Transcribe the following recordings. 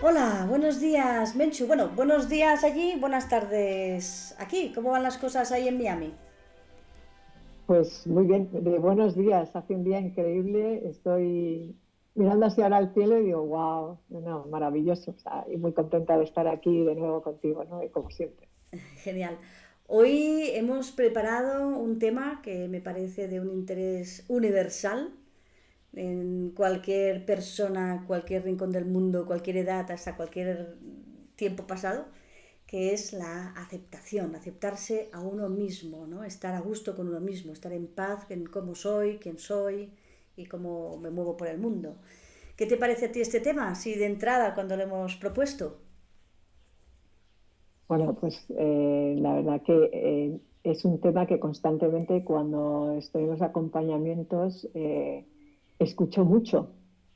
Hola, buenos días, Menchu. Bueno, buenos días allí, buenas tardes aquí. ¿Cómo van las cosas ahí en Miami? Pues muy bien, de buenos días, hace un día increíble, estoy mirando hacia ahora al cielo y digo, wow, no, maravilloso, o sea, y muy contenta de estar aquí de nuevo contigo, ¿no? Y como siempre. Genial. Hoy hemos preparado un tema que me parece de un interés universal en cualquier persona, cualquier rincón del mundo, cualquier edad, hasta cualquier tiempo pasado, que es la aceptación, aceptarse a uno mismo, ¿no? Estar a gusto con uno mismo, estar en paz en cómo soy, quién soy y cómo me muevo por el mundo. ¿Qué te parece a ti este tema, así de entrada, cuando lo hemos propuesto? Bueno, pues la verdad que es un tema que constantemente cuando estoy en los acompañamientos escucho mucho,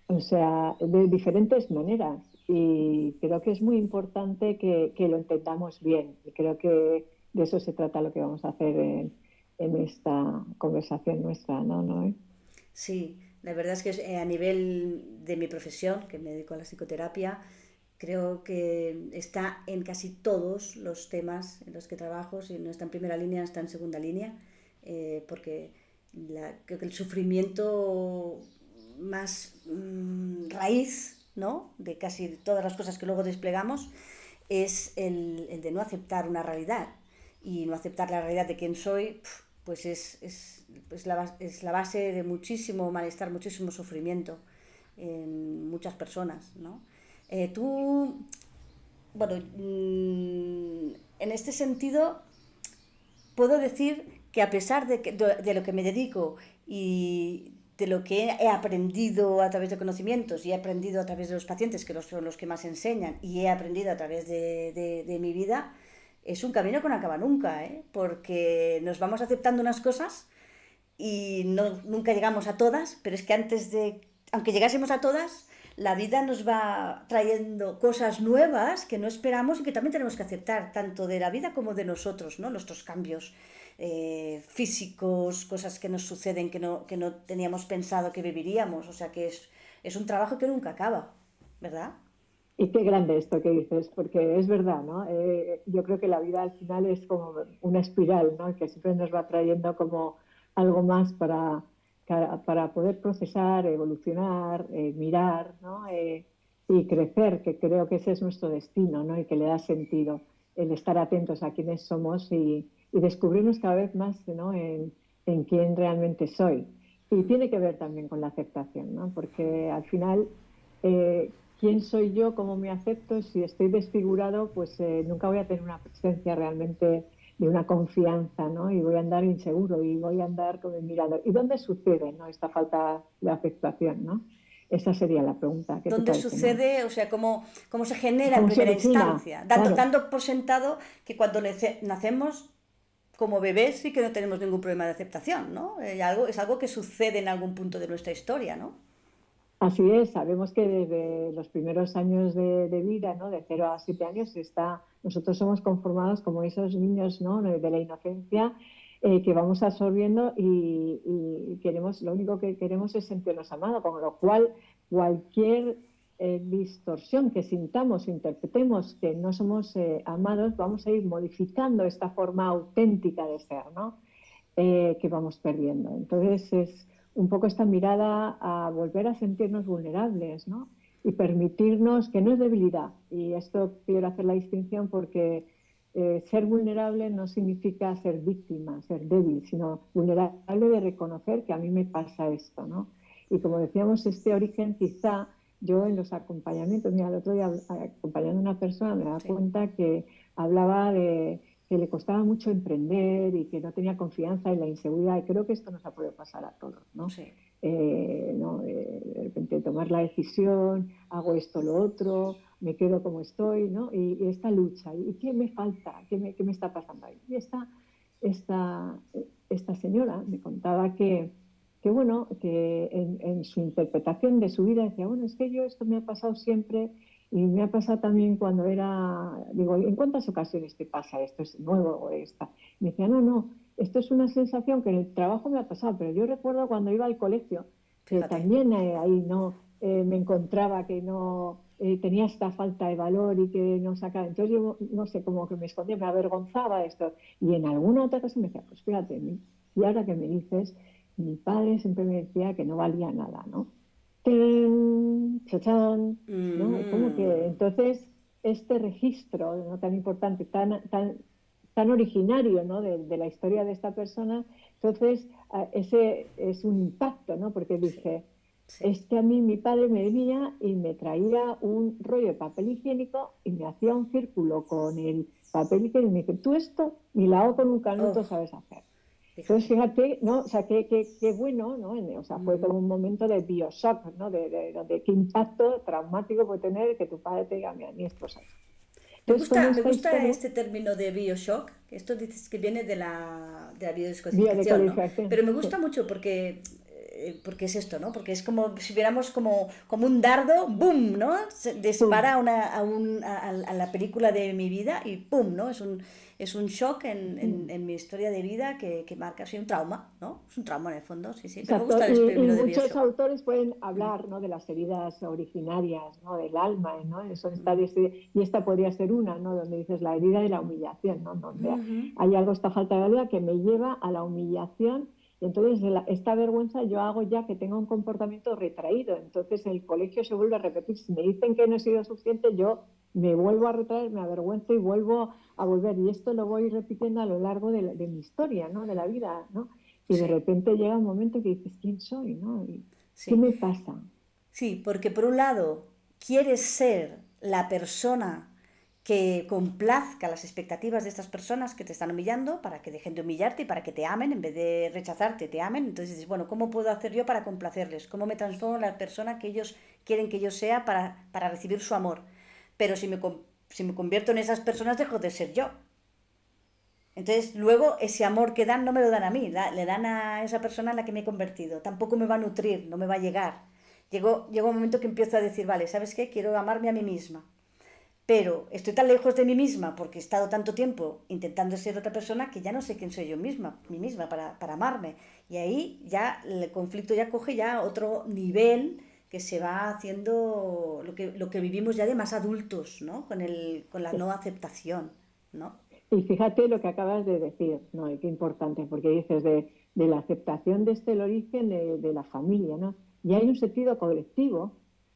o sea, de diferentes maneras. Y creo que es muy importante que lo entendamos bien. Y creo que de eso se trata lo que vamos a hacer en esta conversación nuestra, ¿no? ¿No? Sí, la verdad es que a nivel de mi profesión, que me dedico a la psicoterapia, creo que está en casi todos los temas en los que trabajo, si no está en primera línea, está en segunda línea, porque creo que el sufrimiento más raíz, ¿no?, de casi todas las cosas que luego desplegamos, es el de no aceptar una realidad. Y no aceptar la realidad de quién soy, pues es la base de muchísimo malestar, muchísimo sufrimiento en muchas personas, ¿no? Tú, bueno, en este sentido, puedo decir que a pesar de lo que me dedico y de lo que he aprendido a través de conocimientos y he aprendido a través de los pacientes, que son los que más enseñan, y he aprendido a través de mi vida, es un camino que no acaba nunca, ¿eh? Porque nos vamos aceptando unas cosas y no, nunca llegamos a todas, pero es que aunque llegásemos a todas, la vida nos va trayendo cosas nuevas que no esperamos y que también tenemos que aceptar, tanto de la vida como de nosotros, ¿no? Nuestros cambios físicos, cosas que nos suceden que no teníamos pensado que viviríamos, o sea que es un trabajo que nunca acaba, ¿verdad? Y qué grande esto que dices, porque es verdad, ¿no? Yo creo que la vida al final es como una espiral, ¿no? Que siempre nos va trayendo como algo más para poder procesar, evolucionar, mirar, ¿no? Y crecer, que creo que ese es nuestro destino, ¿no? Y que le da sentido el estar atentos a quiénes somos y descubrirnos cada vez más, ¿no? En quién realmente soy. Y tiene que ver también con la aceptación, ¿no? Porque al final quién soy yo, cómo me acepto, si estoy desfigurado, pues nunca voy a tener una presencia realmente de una confianza, ¿no? Y voy a andar inseguro y voy a andar con el mirador. ¿Y dónde sucede, ¿no?, esta falta de aceptación, ¿no? Esa sería la pregunta. ¿Qué te ¿Dónde parece, no? sucede? O sea, cómo se genera en ¿Cómo se primera origina? instancia, Claro. dando por sentado que cuando nacemos como bebés sí que no tenemos ningún problema de aceptación, ¿no? Es algo que sucede en algún punto de nuestra historia, ¿no? Así es, sabemos que desde los primeros años de vida, ¿no? De 0 a 7 años, nosotros somos conformados como esos niños, ¿no? De la inocencia que vamos absorbiendo y queremos, lo único que queremos es sentirnos amados, con lo cual cualquier distorsión que sintamos, interpretemos que no somos amados, vamos a ir modificando esta forma auténtica de ser, ¿no? Que vamos perdiendo. Entonces es un poco esta mirada a volver a sentirnos vulnerables, ¿no? Y permitirnos, que no es debilidad, y esto quiero hacer la distinción porque ser vulnerable no significa ser víctima, ser débil, sino vulnerable de reconocer que a mí me pasa esto, ¿no? Y como decíamos, este origen quizá yo en los acompañamientos, mira, el otro día acompañando a una persona me da Sí. cuenta que hablaba de que le costaba mucho emprender y que no tenía confianza en la inseguridad. Y creo que esto nos ha podido pasar a todos, ¿no? Sí. ¿No? De repente tomar la decisión, hago esto, lo otro, me quedo como estoy, ¿no? Y esta lucha, ¿y qué me falta? Qué me está pasando ahí? Y esta, esta señora me contaba que bueno, que en su interpretación de su vida decía, bueno, es que yo esto me ha pasado siempre y me ha pasado también cuando era, digo, ¿en cuántas ocasiones te pasa esto? ¿Es nuevo o esta? Y me decía, no, no, esto es una sensación que en el trabajo me ha pasado, pero yo recuerdo cuando iba al colegio, que Fíjate. también ahí no me encontraba que no tenía esta falta de valor y que no sacaba. Entonces yo, no sé, como que me escondía, me avergonzaba de esto. Y en alguna otra cosa me decía, pues fíjate, y ahora que me dices, mi padre siempre me decía que no valía nada, ¿no? ¡Tin! ¡Chachán! ¿No? Y como que Mm. entonces este registro, ¿no?, tan importante, tan originario, ¿no?, de la historia de esta persona, entonces ese es un impacto, ¿no? Porque Sí, dije, sí. a mí mi padre me venía y me traía un rollo de papel higiénico y me hacía un círculo con el papel higiénico y me dice, tú esto ni la hago con un canuto Oh, sabes hacer. Entonces, fíjate. fíjate, ¿no? O sea, qué bueno, ¿no? O sea, fue Ujú. como un momento de bioshock, ¿no? De qué impacto traumático puede tener que tu padre te diga, mira, ni esto sabes. Entonces, con Me esta gusta historia, este término de Bioshock. Esto dices que viene de la biodescodificación, ¿no? Pero biodecodificación, me gusta sí. mucho porque es esto, ¿no? Porque es como si viéramos como un dardo, ¡boom!, ¿no? Se dispara Pum. a la película de mi vida y ¡pum!, ¿no? Es un shock Mm. en mi historia de vida que marca así un trauma, ¿no? Es un trauma en el fondo, sí, sí. Pero me Exacto, gusta el y término de muchos Bioshock. autores pueden hablar, ¿no?, de las heridas originarias, ¿no?, del alma, ¿no? Mm. Y esta podría ser una, ¿no?, donde dices la herida de la humillación, ¿no?, donde Ujú. hay algo, esta falta de valía que me lleva a la humillación, y entonces esta vergüenza yo hago ya que tenga un comportamiento retraído, entonces el colegio se vuelve a repetir, si me dicen que no he sido suficiente, yo me vuelvo a retraer, me avergüenzo y vuelvo a volver, y esto lo voy repitiendo a lo largo de mi historia, ¿no?, de la vida, ¿no? Y de Sí, repente llega un momento que dices, ¿quién soy? ¿No? ¿Y qué sí. me pasa? Sí, porque por un lado quieres ser la persona que complazca las expectativas de estas personas que te están humillando para que dejen de humillarte y para que te amen en vez de rechazarte, te amen. Entonces dices, bueno, ¿cómo puedo hacer yo para complacerles? ¿Cómo me transformo en la persona que ellos quieren que yo sea para recibir su amor? Pero si me convierto en esas personas, dejo de ser yo. Entonces, luego ese amor que dan no me lo dan a mí, le dan a esa persona en la que me he convertido. Tampoco me va a nutrir, no me va a llegar. Llegó un momento que empiezo a decir, vale, ¿sabes qué? Quiero amarme a mí misma. Pero estoy tan lejos de mí misma porque he estado tanto tiempo intentando ser otra persona que ya no sé quién soy yo misma, mí misma, para amarme. Y ahí ya el conflicto ya coge ya otro nivel que se va haciendo lo que vivimos ya de más adultos, ¿no? Con la no aceptación, ¿no? Y fíjate lo que acabas de decir, ¿no? Y qué importante, porque dices de la aceptación de el origen de la familia, ¿no? Y hay un sentido colectivo,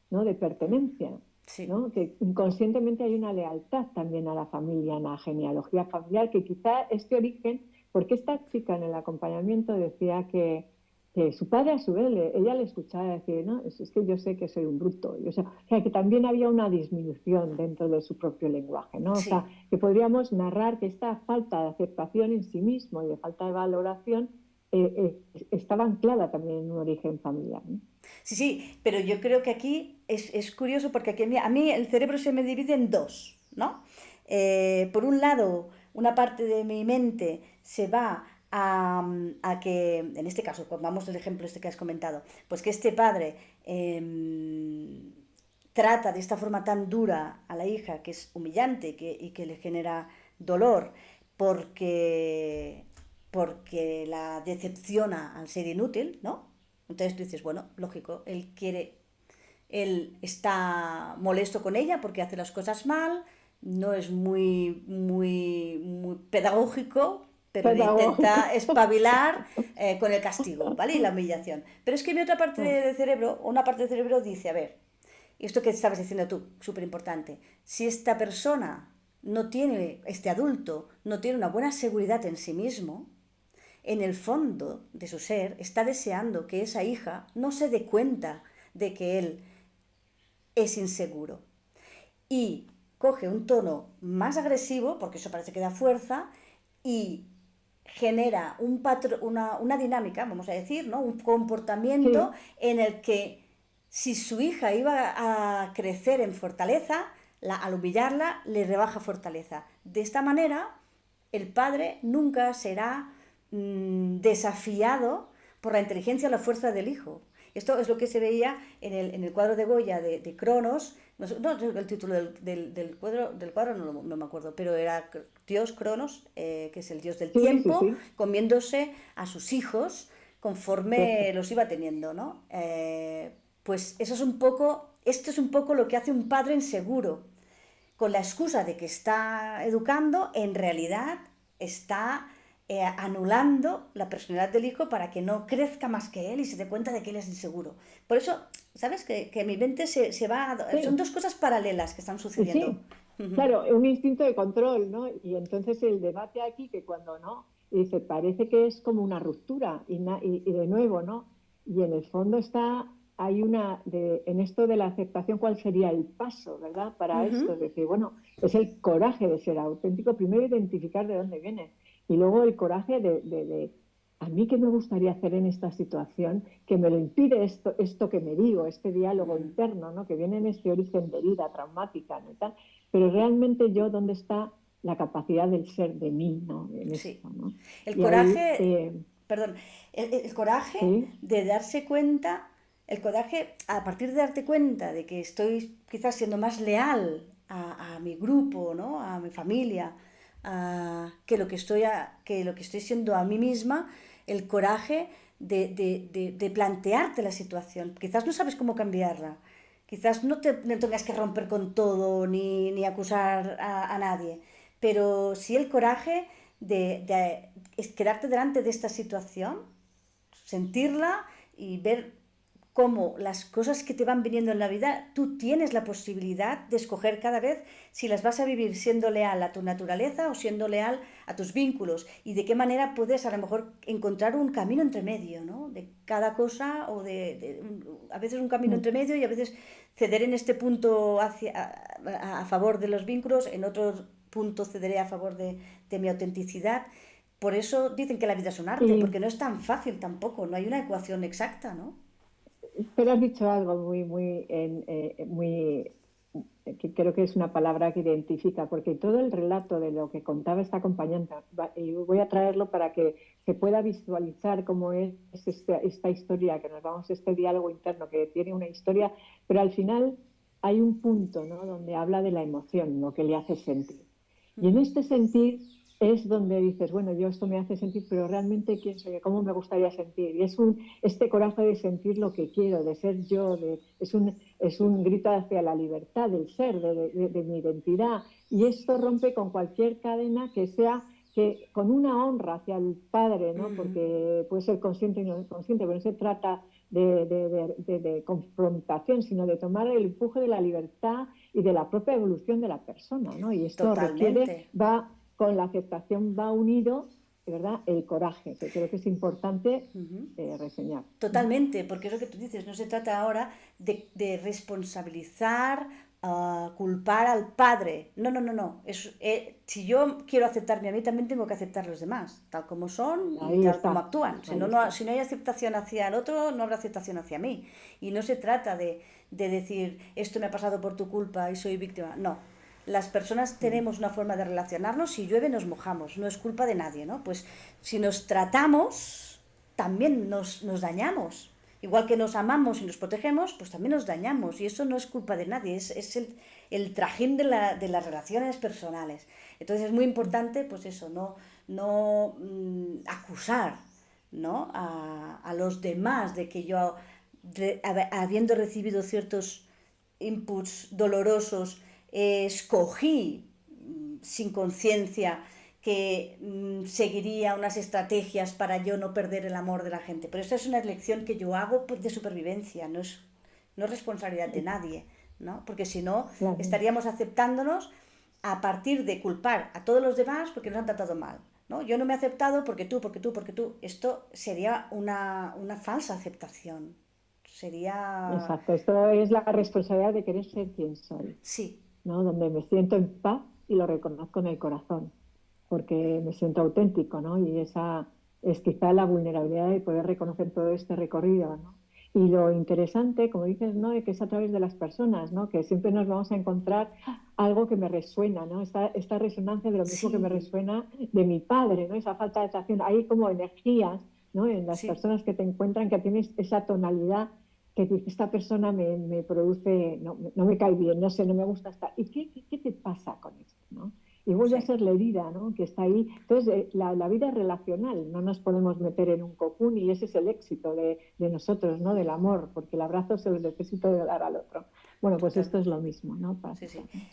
¿no?, de pertenencia, Sí. ¿no? Que inconscientemente hay una lealtad también a la familia, a la genealogía familiar, que quizá este origen, porque esta chica en el acompañamiento decía que su padre a su vez, ella le escuchaba decir, no, es que yo sé que soy un bruto, o sea, que también había una disminución dentro de su propio lenguaje, ¿no? O sea, Sí, que podríamos narrar que esta falta de aceptación en sí mismo y de falta de valoración estaba anclada también en un origen familiar, ¿no? sí, sí, pero yo creo que aquí es curioso porque aquí a mí el cerebro se me divide en dos, ¿no? Por un lado, una parte de mi mente se va a que, en este caso, vamos al ejemplo este que has comentado, pues que este padre trata de esta forma tan dura a la hija, que es humillante y que le genera dolor, porque, porque la decepciona al ser inútil, ¿no? Entonces tú dices, bueno, lógico, él está molesto con ella porque hace las cosas mal, no es muy pedagógico, pero Pedagógico. intenta espabilar con el castigo, ¿vale? Y la humillación. Pero es que mi otra parte del cerebro, una parte del cerebro dice, a ver, esto que estabas diciendo tú, súper importante, si esta persona no tiene, este adulto, no tiene una buena seguridad en sí mismo, en el fondo de su ser está deseando que esa hija no se dé cuenta de que él es inseguro. Y coge un tono más agresivo, porque eso parece que da fuerza, y genera una dinámica, vamos a decir, ¿no? Un comportamiento Sí, en el que si su hija iba a crecer en fortaleza, al humillarla le rebaja fortaleza. De esta manera, el padre nunca será desafiado por la inteligencia o la fuerza del hijo. Esto es lo que se veía en el cuadro de Goya de Cronos. No, no, el título del cuadro no me acuerdo, pero era Dios Cronos, que es el dios del sí, sí, tiempo, sí. comiéndose a sus hijos Pues, conforme los iba teniendo, ¿no? Pues eso es un poco esto es un poco lo que hace un padre inseguro. Con la excusa de que está educando, en realidad está anulando la personalidad del hijo para que no crezca más que él y se dé cuenta de que él es inseguro. Por eso, ¿sabes? Que mi mente se va... Son Sí, dos cosas paralelas que están sucediendo. sí, claro, un instinto de control, ¿no? Y entonces el debate aquí, que cuando no, dice, parece que es como una ruptura, y de nuevo, ¿no? Y en el fondo hay en esto de la aceptación, ¿cuál sería el paso, ¿verdad? Para esto, Ujú. es decir, bueno, es el coraje de ser auténtico, primero identificar de dónde viene, y luego el coraje a mí qué me gustaría hacer en esta situación, que me lo impide esto que me digo, este diálogo interno, ¿no? Que viene en este origen de herida traumática, ¿no? Y tal, pero realmente yo, ¿dónde está la capacidad del ser de mí, ¿no? En Sí. esto, ¿no? El Y ahí, coraje, perdón, el coraje sí, de darse cuenta, el coraje a partir de darte cuenta de que estoy quizás siendo más leal a mi grupo, ¿no? A mi familia, que lo que estoy siendo a mí misma, el coraje de plantearte la situación. Quizás no sabes cómo cambiarla, quizás no tengas que romper con todo ni acusar a nadie, pero sí el coraje de quedarte delante de esta situación, sentirla y ver cómo las cosas que te van viniendo en la vida, tú tienes la posibilidad de escoger cada vez si las vas a vivir siendo leal a tu naturaleza o siendo leal a tus vínculos y de qué manera puedes a lo mejor encontrar un camino entre medio, ¿no? De cada cosa o a veces un camino entre medio y a veces ceder en este punto a favor de los vínculos, en otro punto cederé a favor de mi autenticidad. Por eso dicen que la vida es un arte, sí, porque no es tan fácil tampoco, no hay una ecuación exacta, ¿no? pero has dicho algo que creo que es una palabra que identifica, porque todo el relato de lo que contaba esta acompañante, y voy a traerlo para que se pueda visualizar cómo es esta historia, que nos vamos, este diálogo interno que tiene una historia, pero al final hay un punto, ¿no? Donde habla de la emoción, lo que le hace sentir. Y en este sentir es donde dices, bueno, yo esto me hace sentir, pero realmente quién soy, cómo me gustaría sentir. Y este coraje de sentir lo que quiero, de ser yo, es un grito hacia la libertad del ser, de mi identidad. Y esto rompe con cualquier cadena que sea que con una honra hacia el padre, ¿no? Porque puede ser consciente y no inconsciente, pero no se trata de confrontación, sino de tomar el empuje de la libertad y de la propia evolución de la persona, ¿no? Y esto Totalmente. con la aceptación va unido, ¿verdad? El coraje, que creo que es importante reseñar. Totalmente, porque es lo que tú dices, no se trata ahora de responsabilizar, culpar al padre. No, no, no, no. Si yo quiero aceptarme a mí, también tengo que aceptar a los demás, tal como son y Ahí tal como está, actúan. Si ahí no, está. si no hay aceptación hacia el otro, no habrá aceptación hacia mí. Y no se trata de decir, esto me ha pasado por tu culpa y soy víctima. No. Las personas tenemos una forma de relacionarnos, si llueve nos mojamos, no es culpa de nadie, ¿no? Pues si nos tratamos, también nos dañamos. Igual que nos amamos y nos protegemos, pues también nos dañamos. Y eso no es culpa de nadie, es el trajín de las relaciones personales. Entonces es muy importante, pues eso, no acusar, ¿no? A los demás de que yo, habiendo recibido ciertos inputs dolorosos, escogí sin conciencia que seguiría unas estrategias para yo no perder el amor de la gente. Pero esta es una elección que yo hago de supervivencia, no es responsabilidad de nadie, ¿no? Porque si no, Claro. estaríamos aceptándonos a partir de culpar a todos los demás porque nos han tratado mal, ¿no? Yo no me he aceptado porque tú, porque tú, porque tú. Esto sería una falsa aceptación. Sería... Exacto, esto es la responsabilidad de querer ser quien soy, Sí, ¿no? Donde me siento en paz y lo reconozco en el corazón, porque me siento auténtico, ¿no? Y esa es quizá la vulnerabilidad de poder reconocer todo este recorrido, ¿no? Y lo interesante, como dices, ¿no? Es que es a través de las personas, ¿no? Que siempre nos vamos a encontrar algo que me resuena, ¿no? Esta resonancia de lo mismo que me sí, resuena de mi padre, ¿no? Esa falta de atracción. Hay como energías, ¿no? En las sí. personas que te encuentran que tienes esa tonalidad que dice, esta persona me produce, no me cae bien, no sé, no me gusta estar. ¿Y qué te pasa con esto? ¿No? Y vuelve a Sí. ser la herida, ¿no? Que está ahí. Entonces, la vida es relacional, no nos podemos meter en un cocún y ese es el éxito de nosotros, ¿no? Del amor, porque el abrazo se lo necesito de dar al otro. Bueno, pues esto es totalmente. lo mismo, ¿no? Para Sí, sí. acercarnos.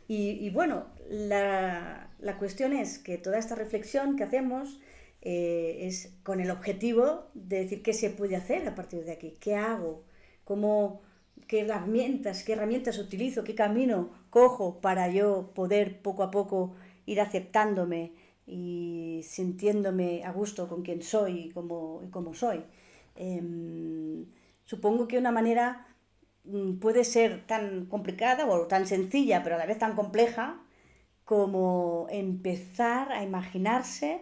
Y bueno, la cuestión es que toda esta reflexión que hacemos es con el objetivo de decir qué se puede hacer a partir de aquí, qué hago, cómo, qué herramientas utilizo, qué camino cojo para yo poder poco a poco ir aceptándome y sintiéndome a gusto con quien soy y cómo soy. Supongo que una manera puede ser tan complicada o tan sencilla, pero a la vez tan compleja, como empezar a imaginarse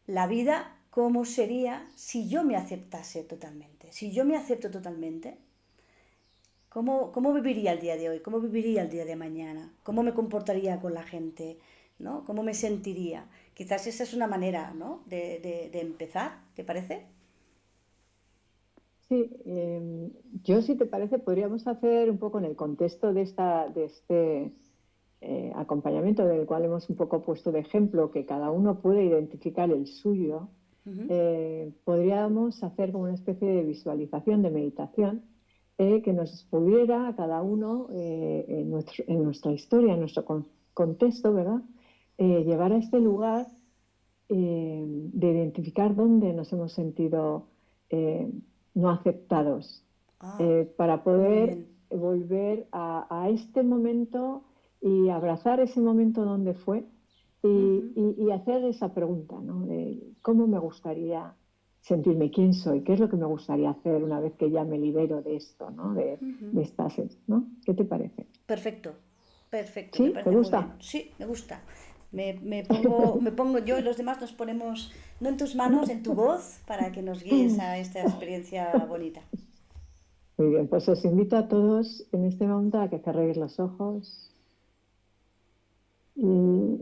la vida como sería si yo me aceptase totalmente. Si yo me acepto totalmente, ¿cómo viviría el día de hoy? ¿Cómo viviría el día de mañana? ¿Cómo me comportaría con la gente? ¿No? ¿Cómo me sentiría? Quizás esa es una manera, ¿no? de empezar, ¿te parece? Sí, yo si te parece podríamos hacer un poco en el contexto de este acompañamiento del cual hemos un poco puesto de ejemplo, que cada uno puede identificar el suyo, Ujú. podríamos hacer como una especie de visualización, de meditación, que nos pudiera a cada uno en nuestra historia, en nuestro contexto, ¿verdad? Llevar a este lugar de identificar dónde nos hemos sentido eh, no aceptados, Ah, para muy poder bien. volver a este momento y abrazar ese momento donde fue Ujú, y hacer esa pregunta, ¿no? De cómo me gustaría sentirme, quién soy, qué es lo que me gustaría hacer una vez que ya me libero de esto, ¿no? ujú. De estas, ¿no? ¿Qué te parece? Perfecto, perfecto, me ¿Sí? ¿Te parece muy bien. gusta? Sí, me gusta. Me pongo yo y los demás nos ponemos, no en tus manos, en tu voz, para que nos guíes a esta experiencia bonita. Muy bien, pues os invito a todos en este momento a que cerréis los ojos y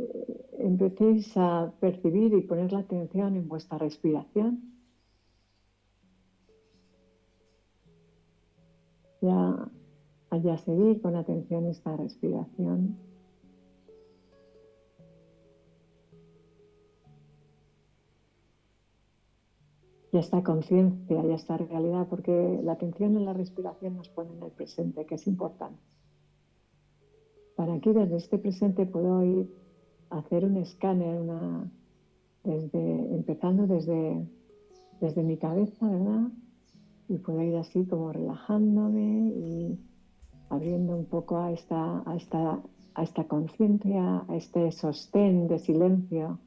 empecéis a percibir y poner la atención en vuestra respiración. Ya allá seguir con atención esta respiración y esta conciencia y esta realidad, porque la atención en la respiración nos pone en el presente, que es importante. Para aquí, desde este presente, puedo ir a hacer un escáner, empezando desde mi cabeza, ¿verdad? Y puedo ir así como relajándome y abriendo un poco a esta conciencia, a este sostén de silencio,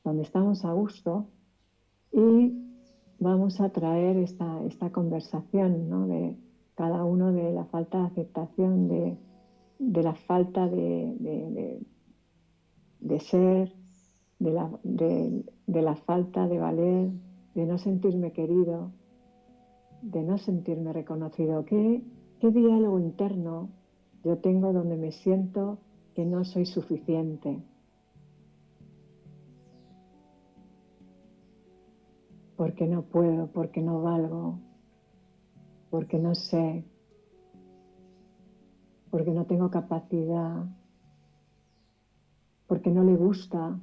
donde estamos a gusto y vamos a traer esta conversación, ¿no? De cada uno de la falta de aceptación, de la falta de ser, de la falta de valer, de no sentirme querido, de no sentirme reconocido. ¿Qué diálogo interno yo tengo donde me siento que no soy suficiente? Porque no puedo, porque no valgo, porque no sé, porque no tengo capacidad, porque no le gusta,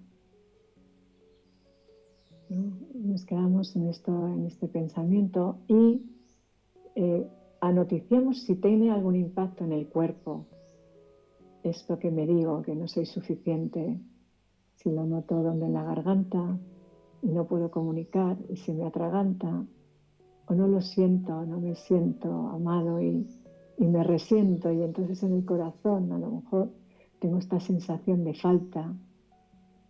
¿no? Nos quedamos en este pensamiento y eh, anoticiamos si tiene algún impacto en el cuerpo. Esto que me digo, que no soy suficiente, si lo noto donde en la garganta y no puedo comunicar y se me atraganta, o no lo siento, no me siento amado y me resiento y entonces en el corazón a lo mejor tengo esta sensación de falta,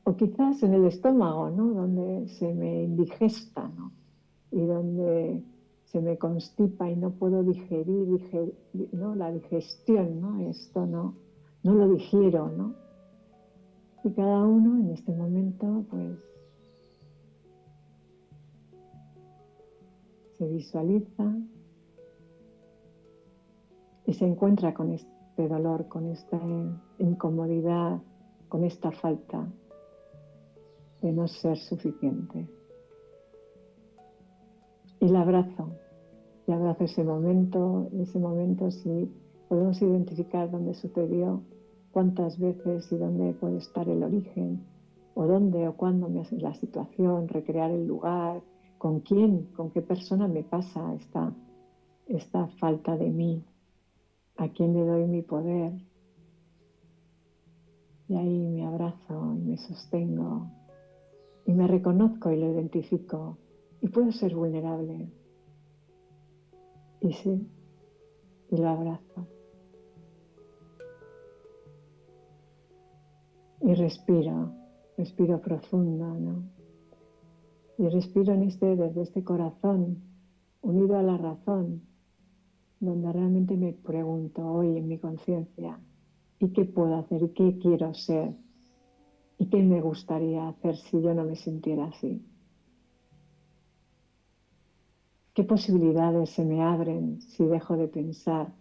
o quizás en el estómago, ¿no? Donde se me indigesta, ¿no? Y donde se me constipa y no puedo ¿no? La digestión, ¿no? Esto no lo digiero, ¿no? Y cada uno en este momento, pues, se visualiza y se encuentra con este dolor, con esta incomodidad, con esta falta de no ser suficiente. Y y abrazo ese momento si podemos identificar dónde sucedió, cuántas veces y dónde puede estar el origen, o dónde o cuándo me hace la situación, recrear el lugar, con quién, con qué persona me pasa esta falta de mí, a quién le doy mi poder. Y ahí me abrazo y me sostengo y me reconozco y lo identifico y puedo ser vulnerable. Y sí, y lo abrazo. Y respiro profundo, ¿no? Y respiro desde este corazón, unido a la razón, donde realmente me pregunto hoy en mi conciencia, ¿y qué puedo hacer? ¿Y qué quiero ser? ¿Y qué me gustaría hacer si yo no me sintiera así? ¿Qué posibilidades se me abren si dejo de pensar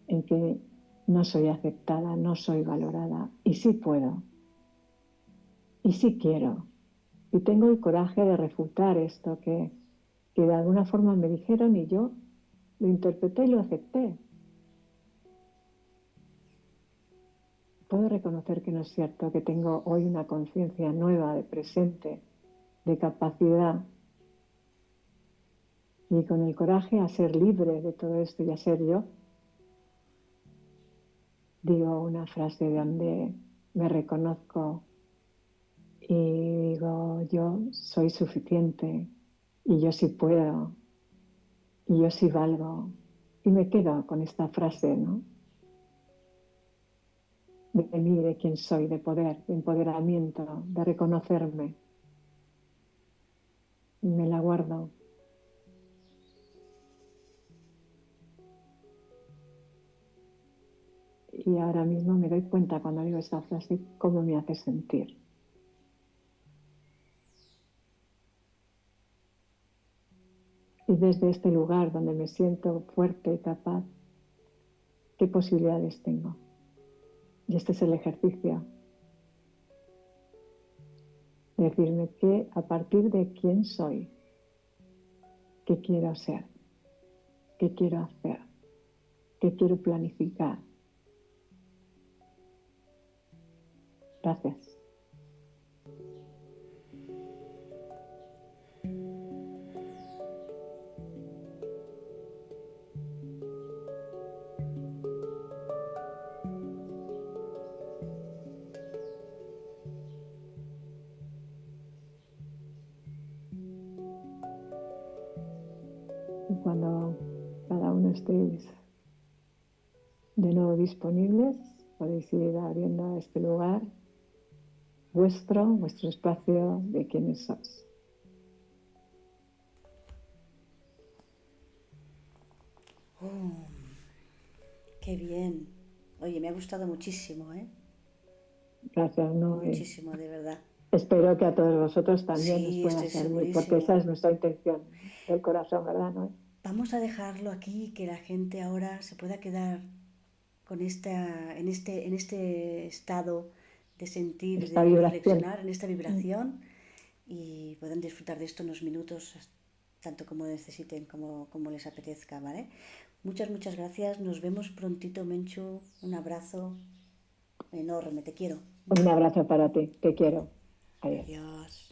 en que no soy aceptada, no soy valorada? Y sí puedo, y sí quiero. Y tengo el coraje de refutar esto que de alguna forma me dijeron y yo lo interpreté y lo acepté. Puedo reconocer que no es cierto, que tengo hoy una conciencia nueva, de presente, de capacidad, y con el coraje a ser libre de todo esto y a ser yo, digo una frase donde me reconozco y digo, yo soy suficiente y yo sí puedo y yo sí valgo. Y me quedo con esta frase, ¿no? De mí, de quién soy, de poder, de empoderamiento, de reconocerme. Y me la guardo. Y ahora mismo me doy cuenta cuando digo esta frase cómo me hace sentir. Y desde este lugar donde me siento fuerte y capaz, ¿qué posibilidades tengo? Y este es el ejercicio. Decirme que a partir de quién soy, qué quiero ser, qué quiero hacer, qué quiero planificar. Gracias. Y cuando cada uno estéis de nuevo disponibles, podéis ir abriendo este lugar, vuestro espacio de quiénes sois. Qué bien. Oye, me ha gustado muchísimo, ¿eh? Gracias, ¿no? Muchísimo, de verdad. Espero que a todos vosotros también os Sí, pueda estoy servir, porque esa segurísima. es nuestra intención del corazón, ¿verdad, no? Vamos a dejarlo aquí, que la gente ahora se pueda quedar con en este estado de sentir, Esta de vibración. reflexionar, en esta vibración y puedan disfrutar de esto unos minutos, tanto como necesiten, como les apetezca, ¿vale? Muchas, muchas gracias. Nos vemos prontito, Menchu. Un abrazo enorme. Te quiero. Un abrazo para ti. Te quiero. Adiós. Adiós.